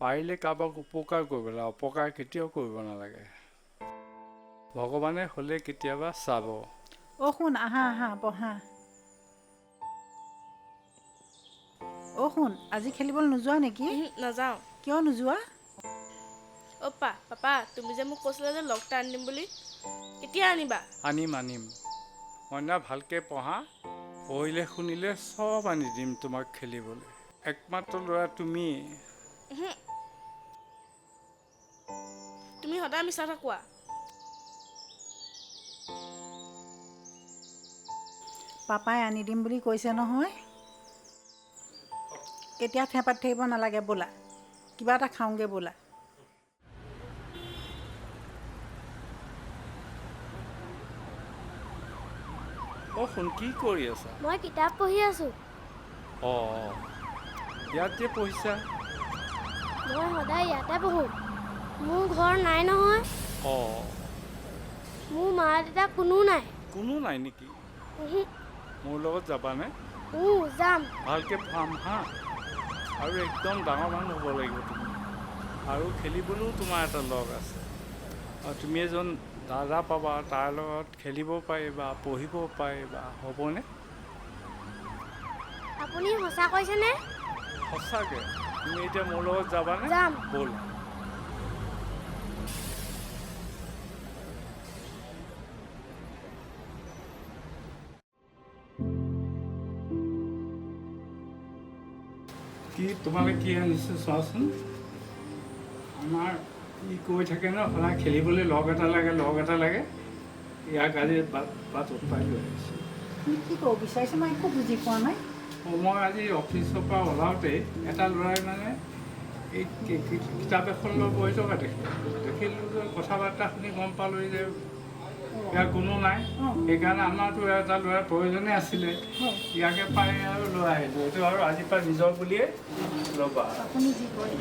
পাৰিলে কাৰোবাক উপকাৰ কৰিব লাগে, অপকাৰ কেতিয়াও কৰিব নালাগে। ভগৱানে হ'লে কেতিয়াবা চাব। শুন, আহা আহা বহা। শুন, আজি খেলিবলৈ নোযোৱা নেকি? নাযাওঁ। কিয় নোযোৱা? পাপা, তুমি যে মোক কৈছিলা যে লগটা আনি দিম বুলি, কেতিয়া আনিবা? আনিম। মইনা ভালকৈ পঢ়া, পঢ়িলে শুনিলে চব আনি দিম তোমাক খেলিবলৈ। একমাত্ৰ ল'ৰা তুমি। তুমি সদায় মিছা কথা কোৱা। পাপাই আনি দিম বুলি কৈছে নহয়। কেতিয়া থেপাত থাকিব নালাগে, ব'লা কিবা এটা খাওঁগৈ ব'লা। শুন, কি কৰি আছা? মই কিতাপ পঢ়ি আছো। ইয়াত যে পঢ়িছা? মই সদায় ইয়াতে পঢ়ো। মোৰ ঘৰ নাই নহয়। মোৰ মা দেউতা কোনো নাই। কোনো নাই নেকি? মোৰ লগত যাবানে? যাম। ভালকৈ পঢ়াম হা, আৰু একদম ডাঙৰ মানুহ হ'ব লাগিব তুমি। আৰু খেলিবলৈও তোমাৰ এটা লগ আছে, আৰু তুমি এজন দাদা পাবা, তাৰ লগত খেলিব পাৰিবা, পঢ়িব পাৰিবা, হ'বনে? আপুনি সঁচা কৈছেনে? সঁচাকৈ। তুমি এতিয়া মোৰ লগত যাবানে? যাম। ব'লা। তোমালোকে কি আনিছে চোৱাচোন। আমাৰ ই কৈ থাকে ন, সদায় খেলিবলৈ লগ এটা লাগে। ইয়াক আজি বাট উৎপাই লৈ আহিছোঁ। কি ক'ব বিচাৰিছে মই একো বুজি পোৱা নাই। মই আজি অফিচৰ পৰা ওলাওঁতে এটা ল'ৰাই মানে এই কিতাপ এখন লৈ বহি থকা দেখিলোঁ যে কথা বাৰ্তা শুনি গম পালোঁ যে ইয়াৰ কোনো নাই। সেইকাৰণে আমাৰতো এটা ল'ৰাৰ প্ৰয়োজনেই আছিলে, ইয়াকে পাই আৰু লৈ আহিলোঁ। এইটো আৰু আজিৰ পৰা নিজৰ বুলিয়ে ল'বা। আপুনি যি কয়।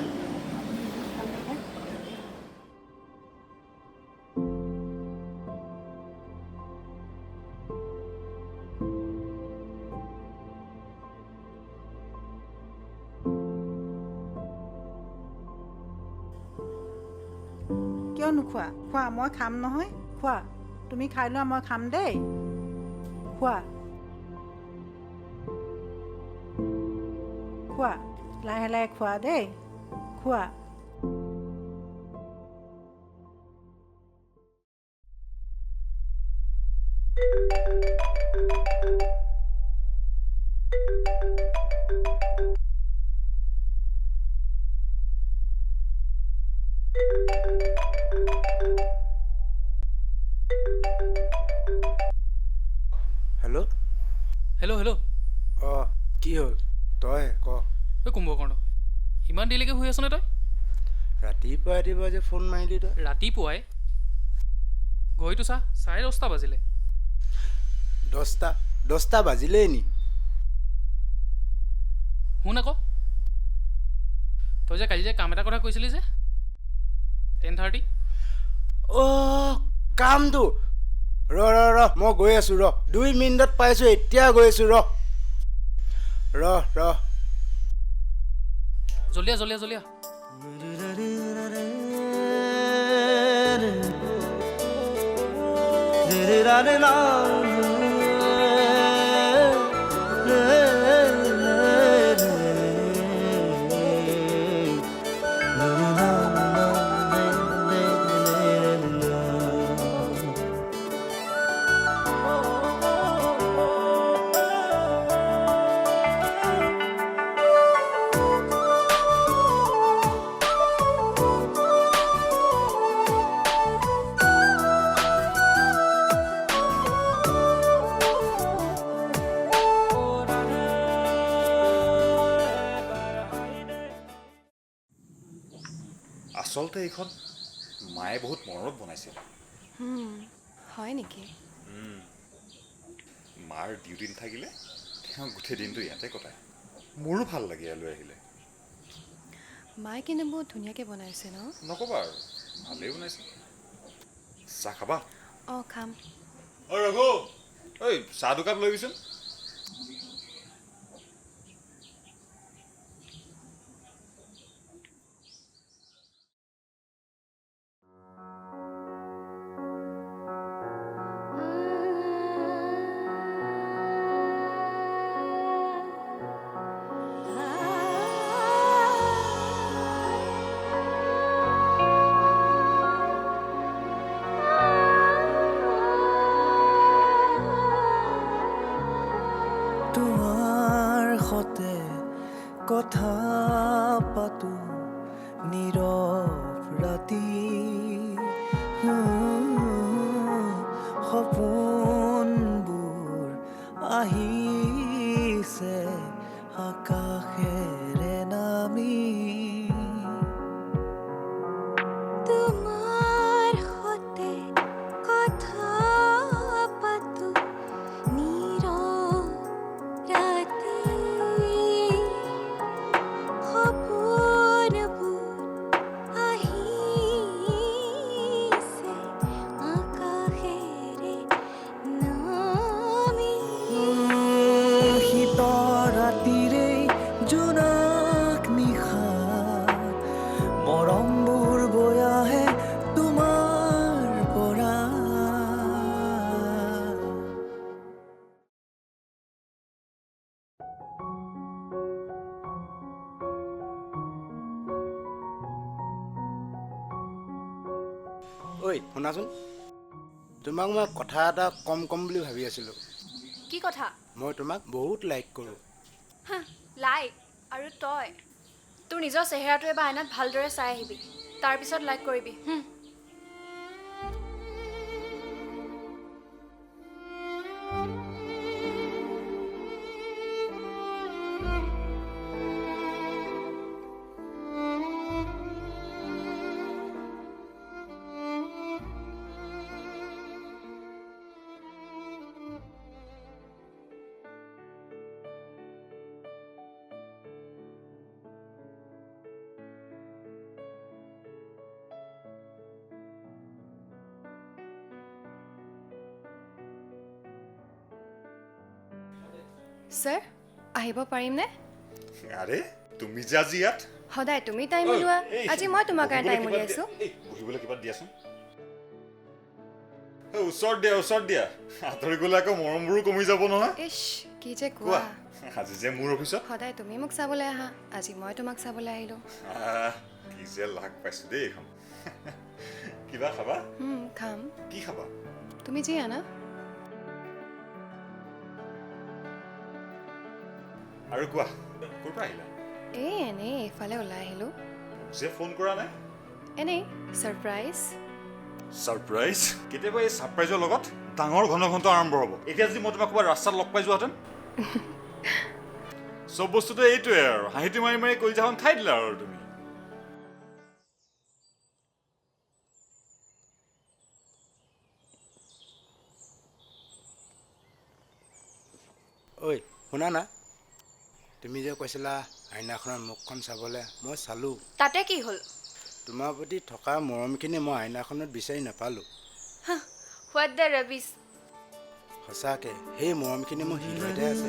কিয় নোখোৱা? খোৱা, মই খাম নহয়। খোৱা, তুমি খাই লোৱা, মই খাম দেই। খোৱা লাহে লাহে খোৱা দেই, খোৱা। হেল্ল'। কি হ'ল? তই ক। কুম্ভকৰ্ণ, ইমান দেৰিলৈকে শুই আছনে তই? ৰাতিপুৱা যে ফোন মাৰিলি তই। ৰাতিপুৱাই? ঘড়ীটো চা, 10:30 বাজিলে। 10টা বাজিলেই নি? শুন আকৌ, তই যে কালি যে কাম এটা কথা কৈছিলি যে 10:30। কামটো ৰ মই গৈ আছোঁ, 2 মিনিটত পাইছোঁ, এতিয়া গৈ আছোঁ, ৰ জল্দিয়া। আচলতে এইখন মায়ে বহুত মৰমত বনাইছিল। হয় নেকি? মাৰ ডিউটি নাথাকিলে তেওঁ গোটেই দিনটো ইয়াতে কটায়। মোৰো ভাল লাগে ইয়ালৈ আহিলে। মায়ে কিন্তু বহুত ধুনীয়াকৈ বনাইছে ন? নক'বা আৰু, ভালেই বনাইছে। চাহ খাবা? খাম। ৰঘু, ঐ চাহ দুকাপ লৈ গৈছোন। ঐ শুনাচোন, তোমাক মই কথা এটা কম বুলি ভাবি আছিলোঁ। কি কথা? মই তোমাক বহুত লাইক কৰোঁ। লাইক? আৰু তই তোৰ নিজৰ চেহেৰাটো এবাৰ আইনাত ভালদৰে চাই আহিবি, তাৰপিছত লাইক কৰিবি। ছাৰ, আহিব পাৰিমনে? আৰে তুমি যে আজি ইয়াত সদায় তুমি টাইম ওলোৱা, আজি মই তোমাৰ কাৰণে টাইম উলিয়াইছোঁ। বহিবলৈ কিবা দিয়াচোন। ওচৰত দিয়া আঁতৰি গ'লে আকৌ মৰমবোৰো কমি যাব নহয়। ইছ, কি যে কোৱা। আজি যে মোৰ অফিচত সদায় তুমি মোক চাবলৈ আহা, আজি মই তোমাক চাবলৈ আহিলোঁ। কি যে লাগ পাইছো দেই এইখন। কিবা খাবা? খাম। কি খাবা? তুমি যি আনা। আৰু কোৱা, ক'ৰ পৰা আহিলা? এনেই এইফালে ওলাই আহিলোঁ। যে ফোন কৰা নাই? এনেই ছাৰপ্ৰাইজ। ছাৰপ্ৰাইজ? কেতিয়াবা এই ছাৰপ্ৰাইজৰ লগত ডাঙৰ ঘনঘণ্ট আৰম্ভ হ'ব। এতিয়া যদি মই তোমাক ক'ৰবাত ৰাস্তাত লগ পাই যোৱাহেঁতেন। চব বস্তুটো এইটোৱে আৰু, হাঁহিটো মাৰি কলিজাখন খাই দিলা আৰু তুমি। ঐ শুনা না, তুমি যে কৈছিলা আইনাখনৰ মুখখন চাবলৈ, মই চালোঁ। তাতে কি হ'ল? তোমাৰ প্ৰতি থকা মৰমখিনি মই আইনাখনত বিচাৰি নাপালোঁ। What the rubbish. সঁচাকৈ সেই মৰমখিনি মোৰ হৃদয়তে আছে।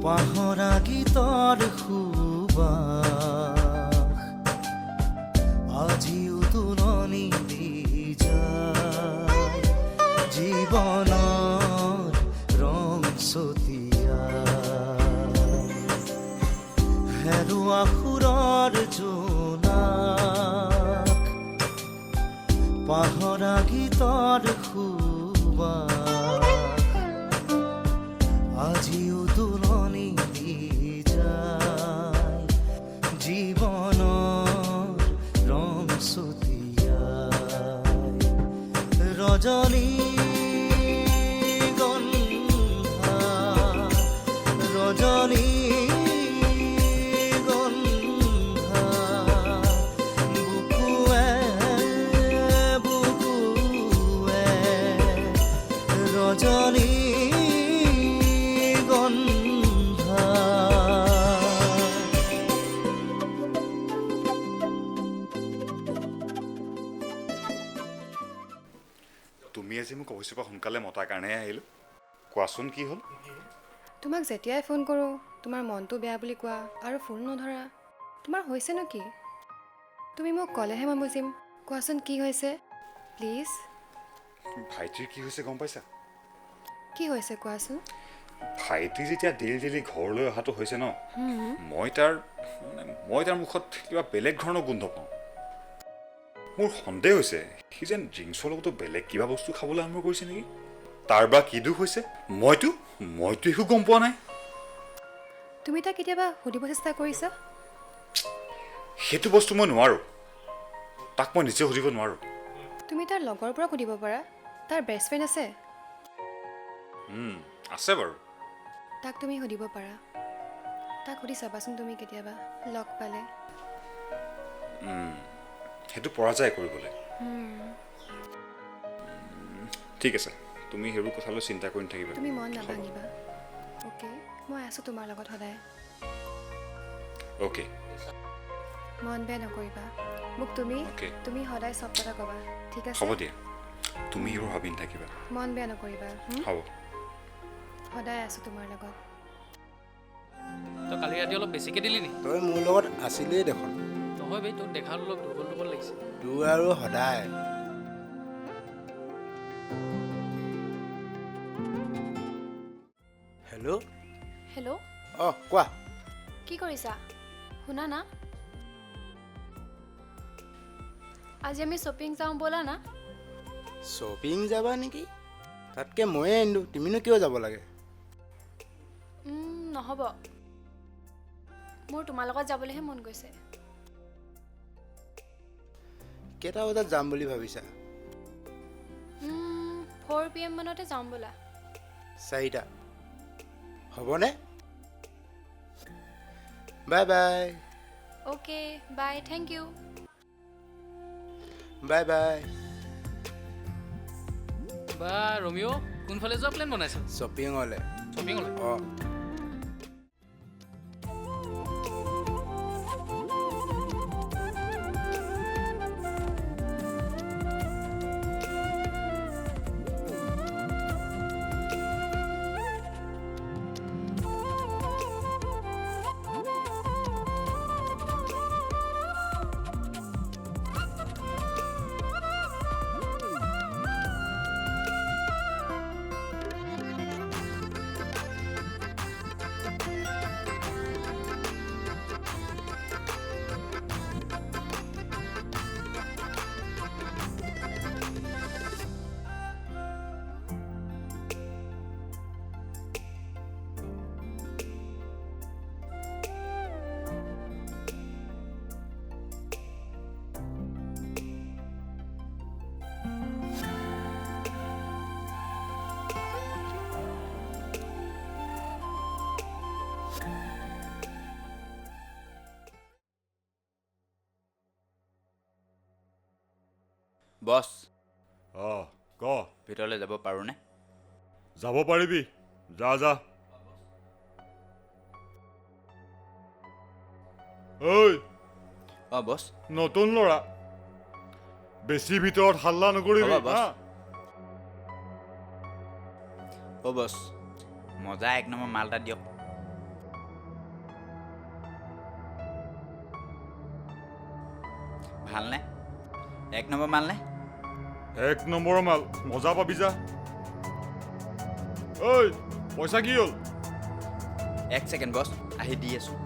পাহৰা গীতৰ সুবাস আজিও তুলনি দি যায় জীৱনৰ ৰং চতিয়া হেৰুৱা সুৰৰ জোনাক পাহৰা গীতৰ সুবাস আজিও তুলনি দি যায় জীৱনৰ ৰং চতিয়াই ৰজনী গন্ধা ৰজনী গন্ধা বুকুৱে বুকুৱে ৰজনী তুমি আজি মোক অফিচৰ পৰা সোনকালে মতাৰ কাৰণেহে আহিলোঁ। কোৱাচোন কি হ'ল? তোমাক যেতিয়াই ফোন কৰোঁ তোমাৰ মনটো বেয়া বুলি কোৱা আৰু ফোন নধৰা। তোমাৰ হৈছেনো কি? তুমি মোক ক'লেহে মই বুজিম। কোৱাচোন কি হৈছে প্লিজ। ভাইটিৰ কি হৈছে গম পাইছা? কি হৈছে কোৱাচোন? ভাইটি যেতিয়া ডেইলি ঘৰলৈ অহাটো হৈছে ন, মই তাৰ মুখত কিবা বেলেগ ধৰণৰ গোন্ধ পাওঁ। মোৰ সন্দেহ হৈছে সি যেন ড্ৰিংকছৰ লগতো বেলেগ কিবা বস্তু খাবলৈ আৰম্ভ কৰিছে নেকি। তাৰ বা কি দুখ হৈছে মইতো একো গম পোৱা নাই। তুমি তাক কেতিয়াবা সুধিব চেষ্টা কৰিছা? সেইটো বস্তু মই নোৱাৰোঁ, তাক মই নিজে সুধিব নোৱাৰোঁ। তুমি তাৰ লগৰ পৰা সুধিব পাৰা, তাৰ বেষ্ট ফ্ৰেণ্ড আছে। আছে বাৰু। তাক তুমি সুধিব পাৰা, তাক সুধি চাবাচোন তুমি কেতিয়াবা লগ পালে। সেইটো পৰা যায় কৰিবলৈ। ঠিক আছে, তুমি সেইবোৰ কথালৈ চিন্তা কৰি নাথাকিবা। তুমি মন নাভাঙিবা, অ'কে? মই আছোঁ তোমাৰ লগত সদায়। অ'কে। মন বেয়া নকৰিবা মোক। তুমি সদায় চব কথা ক'বা, ঠিক আছে? হ'ব দিয়া, তুমি সেইবোৰ ভাবি নাথাকিবা। মন বেয়া নকৰিবা। হ'ব। সদায় আছোঁ তোমাৰ লগত। তই কালি ৰাতি অলপ বেছিকৈ দিলি নি? তই মোৰ লগত আছিলেই দেখোন। নহয় বে, তোৰ দেখাত অলপ দুৰ্বল লাগিছে। তোৰ আৰু সদায়। হেল্ল'। হেল্ল', কোৱা। কি কৰিছা? শুনা না, আজি আমি শ্বপিং যাওঁ ব'লা না। শ্বপিং যাবা নেকি? তাতকৈ ময়ে আনিলোঁ, তুমিনো কিয় যাব লাগে? নহ'ব, মোৰ তোমাৰ লগত যাবলৈহে মন গৈছে। কেইটা বজাত যাম বুলি ভাবিছা? 4 PM মানতে যাওঁ ব'লা। 4টা হ'বনে? Bye bye. Okay bye, thank you. Bye bye. বা ৰমিঅ' কোনফালে যোৱা প্লেন বনাইছা? শ্বপিঙলৈ। শ্বপিঙলৈ? বছ, ক। ভিতৰলৈ যাব পাৰোঁনে? যাব পাৰিবি, যা। ঐ বছ। নতুন ল'ৰা, বেছি ভিতৰত হাল্লা নকৰিবি। হ'ব বছ। বছ, মজা 1 নম্বৰ মাল এটা দিয়ক। ভালনে? 1 নম্বৰ মাল নে? 1 নম্বৰৰ মাল, মজা পাবি যা। ঐ পইচা কি হ'ল? 1 ছেকেণ্ড বছ, আহি দি আছোঁ।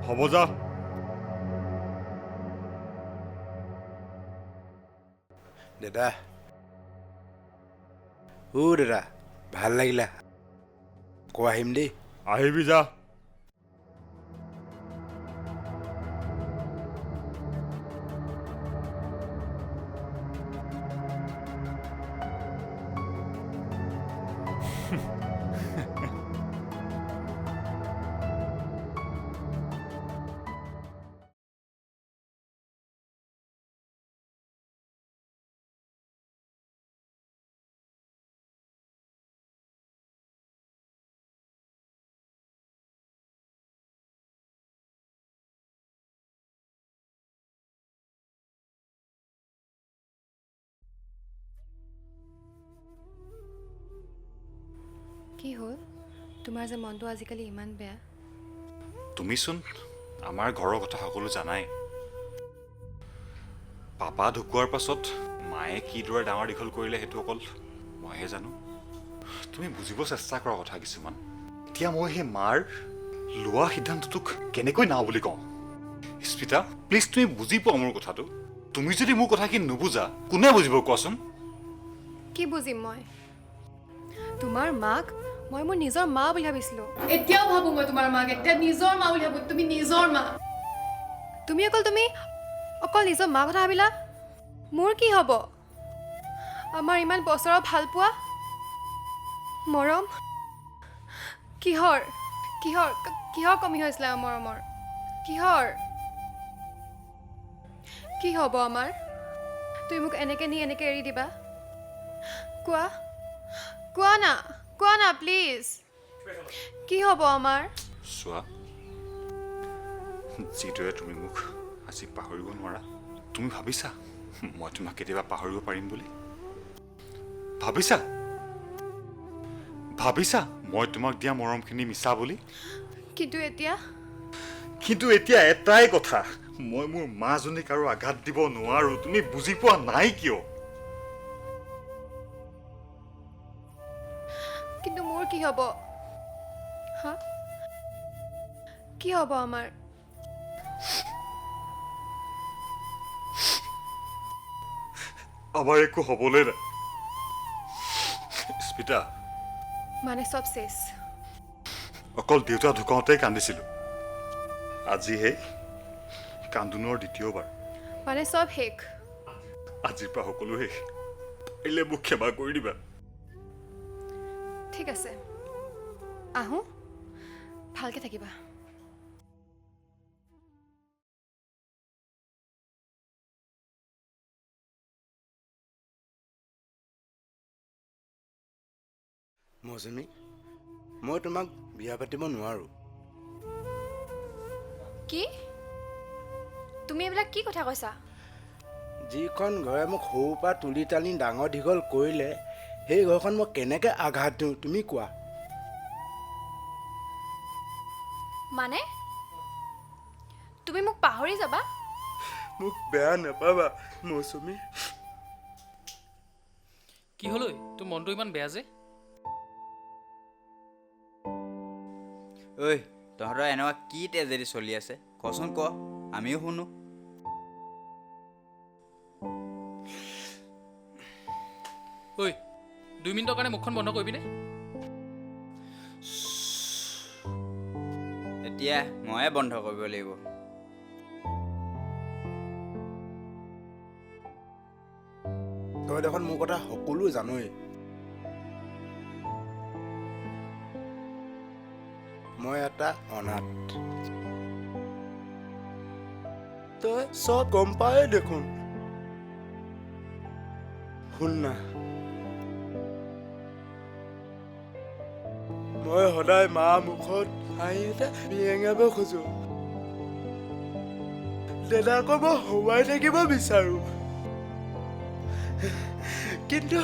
হ'ব যা। দাদা দাদা ভাল লাগিলা আকৌ আহিম দেই। আহিবি যা। কি হ'ল তোমাৰ যে মনটো আজিকালি ইমান বেয়া? তুমিচোন আমাৰ ঘৰৰ কথা সকলো জানাই। পাপা ঢুকোৱাৰ পাছত মায়ে কিদৰে ডাঙৰ দীঘল কৰিলে সেইটো অকল মইহে জানো। তুমি বুজিব চেষ্টা কৰা কথা কিছুমান। এতিয়া মই সেই মাৰ লোৱা সিদ্ধান্তটোক কেনেকৈ নাও বুলি কওঁ? স্মিতা প্লিজ তুমি বুজি পোৱা মোৰ কথাটো। তুমি যদি মোৰ কথাখিনি নুবুজা কোনে বুজিব কোৱাচোন? কি বুজিম মই? তোমাৰ মাক মই মোৰ নিজৰ মা বুলি ভাবিছিলোঁ। এতিয়াও ভাবোঁ মই তোমাৰ মাক এতিয়া নিজৰ মা বুলি ভাবোঁ। তুমি নিজৰ মা। তুমি অকল নিজৰ মা কথা ভাবিলা? মোৰ কি হ'ব? আমাৰ ইমান বছৰৰ ভাল পোৱা মৰম কিহৰ কিহৰ কিহৰ কমি হৈছিলে আমাৰ মৰমৰ? কিহৰ কি হ'ব আমাৰ? তুমি মোক এনেকৈ নি এনেকৈ এৰি দিবা? কোৱা না প্লিজ। কি হ'ব আমাৰ? চোৱা, যিদৰে তুমি মোক আজি পাহৰিব নোৱাৰা, তুমি ভাবিছা মই তোমাক কেতিয়াবা পাহৰিব পাৰিম বুলি? ভাবিছা মই তোমাক দিয়া মৰমখিনি মিছা বুলি? কিন্তু এতিয়া এটাই কথা, মই মোৰ মাজনীক আৰু আঘাত দিব নোৱাৰো। তুমি বুজি পোৱা নাই কিয়? কিন্তু মোৰ কি হ'ব? কি হ'ব আমাৰ? আমাৰ একো হ'বলৈ নাই স্মিতা। মানে চব শেষ? অকল দেউতা ঢুকাওঁতেই কান্দিছিলো, আজিহে কান্দোনৰ দ্বিতীয়বাৰ। মানে চব শেষ? আজিৰ পৰা সকলো শেষ। পাৰিলে মোক ক্ষমা কৰি দিবা। ঠিক আছে, আহোঁ, ভালকৈ থাকিবা। মৌচুমী, মই তোমাক বিয়া পাতিব নোৱাৰো। কি? তুমি এইবিলাক কি কথা কৈছা? যিখন ঘৰে মোক সৰুৰ পৰা তুলি তালি ডাঙৰ দীঘল কৰিলে, সেই ঘৰখন মই কেনেকৈ আঘাত দিওঁ তুমি কোৱা? মানে তুমি মোক পাহৰি যাবা? মোক বেয়া নাপাবা মৌচুমী। কি হ'ল ঐ, তোৰ মনটো ইমান বেয়া যে? ঐ তহঁতৰ এনেকুৱা কি তেজেদি চলি আছে কচোন, ক আমিও শুনো। ঐ 2 মিনিটৰ কাৰণে মুখখন বন্ধ কৰিবিনে? এতিয়া ময়ে বন্ধ কৰিব লাগিব। তই দেখোন মোৰ কথা সকলো জানই। মই এটা অনাথ, তই চব গম পাই দেখোন। শুন না, মই সদায় মা মুখত হাঁহি এটা বিৰেঙাব খোজো। দেউতাকক মই হৰুৱাই থাকিব বিচাৰো, কিন্তু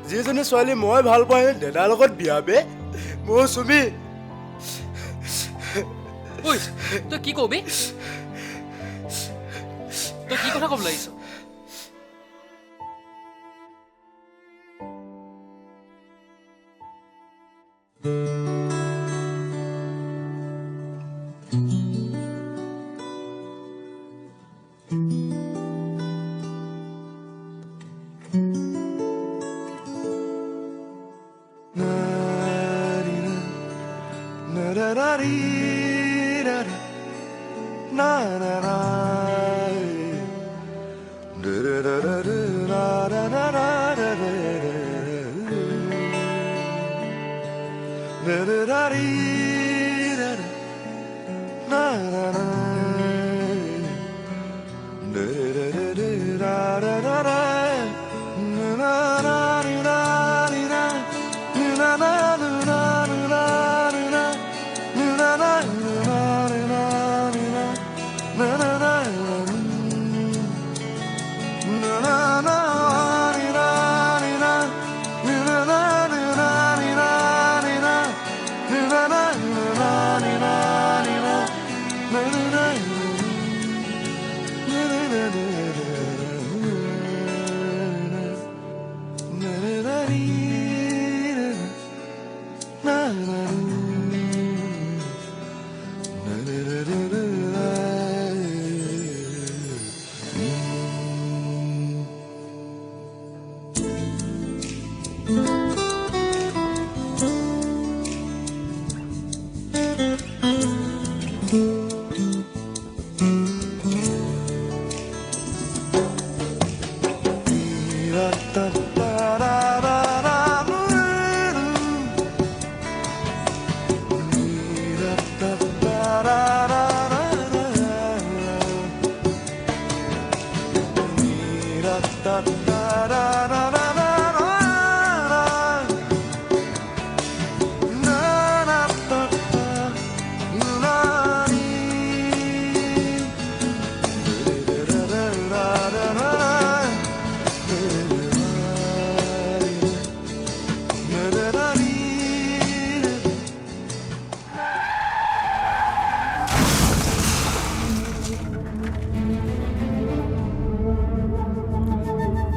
যিজনী ছোৱালী মই ভাল পাওঁ দেউতাৰ লগত বিয়াবে মৌচুমী। ঐ তই কি কবি? তই কি কথা ক'ব লাগিছ?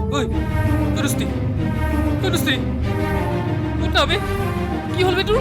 ঐ তনুশ্ৰী তনুশ্ৰী উঠ না বে কি হ'ল বে তোৰ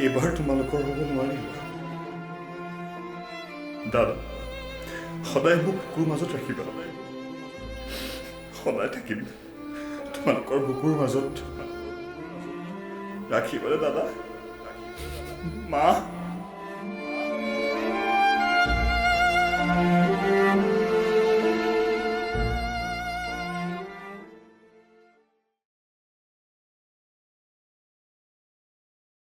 এইবাৰ তোমালোকৰ হ'ব নোৱাৰিব দাদা সদায় মোক বুকুৰ মাজত ৰাখিবা সদায় থাকিম তোমালোকৰ বুকুৰ মাজত ৰাখিবানে দাদা মা